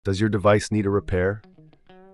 Does your device need a repair?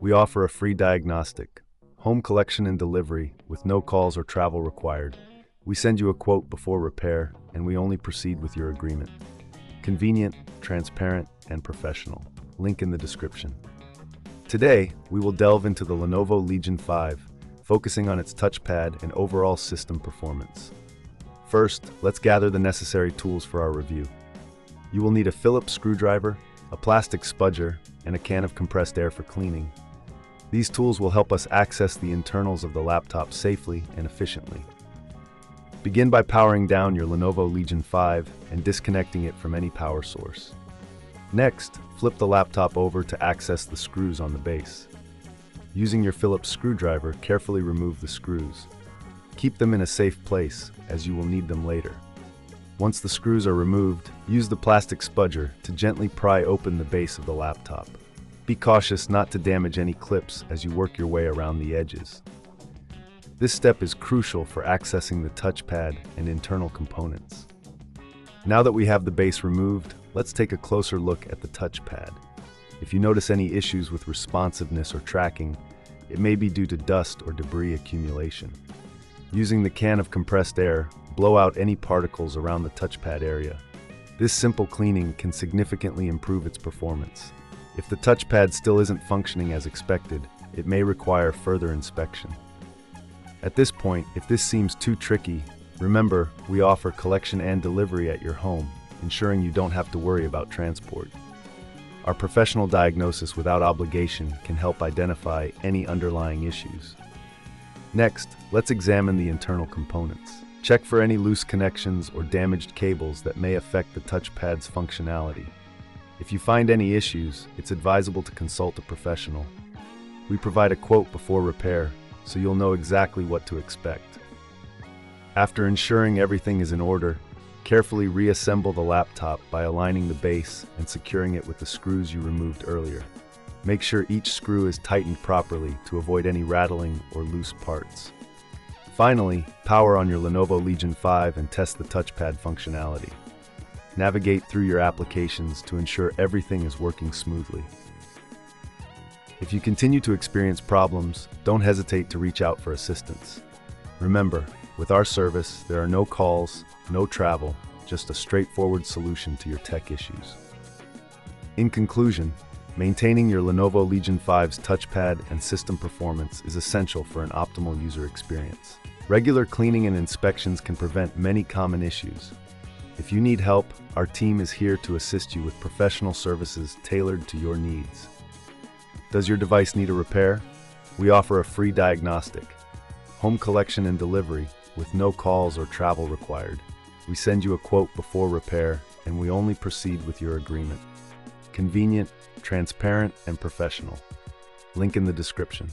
We offer a free diagnostic, home collection and delivery with no calls or travel required. We send you a quote before repair, and we only proceed with your agreement. Convenient, transparent, and professional. Link in the description. Today, we will delve into the Lenovo Legion 5, focusing on its touchpad and overall system performance. First, let's gather the necessary tools for our review. You will need a Phillips screwdriver, a plastic spudger, and a can of compressed air for cleaning. These tools will help us access the internals of the laptop safely and efficiently. Begin by powering down your Lenovo Legion 5 and disconnecting it from any power source. Next, flip the laptop over to access the screws on the base. Using your Phillips screwdriver, carefully remove the screws. Keep them in a safe place, as you will need them later. Once the screws are removed, use the plastic spudger to gently pry open the base of the laptop. Be cautious not to damage any clips as you work your way around the edges. This step is crucial for accessing the touchpad and internal components. Now that we have the base removed, let's take a closer look at the touchpad. If you notice any issues with responsiveness or tracking, it may be due to dust or debris accumulation. Using the can of compressed air, blow out any particles around the touchpad area. This simple cleaning can significantly improve its performance. If the touchpad still isn't functioning as expected, it may require further inspection. At this point, if this seems too tricky, remember, we offer collection and delivery at your home, ensuring you don't have to worry about transport. Our professional diagnosis without obligation can help identify any underlying issues. Next, let's examine the internal components. Check for any loose connections or damaged cables that may affect the touchpad's functionality. If you find any issues, it's advisable to consult a professional. We provide a quote before repair, so you'll know exactly what to expect. After ensuring everything is in order, carefully reassemble the laptop by aligning the base and securing it with the screws you removed earlier. Make sure each screw is tightened properly to avoid any rattling or loose parts. Finally, power on your Lenovo Legion 5 and test the touchpad functionality. Navigate through your applications to ensure everything is working smoothly. If you continue to experience problems, don't hesitate to reach out for assistance. Remember, with our service, there are no calls, no travel, just a straightforward solution to your tech issues. In conclusion, maintaining your Lenovo Legion 5's touchpad and system performance is essential for an optimal user experience. Regular cleaning and inspections can prevent many common issues. If you need help, our team is here to assist you with professional services tailored to your needs. Does your device need a repair? We offer a free diagnostic, home collection and delivery with no calls or travel required. We send you a quote before repair, and we only proceed with your agreement. Convenient, transparent, and professional. Link in the description.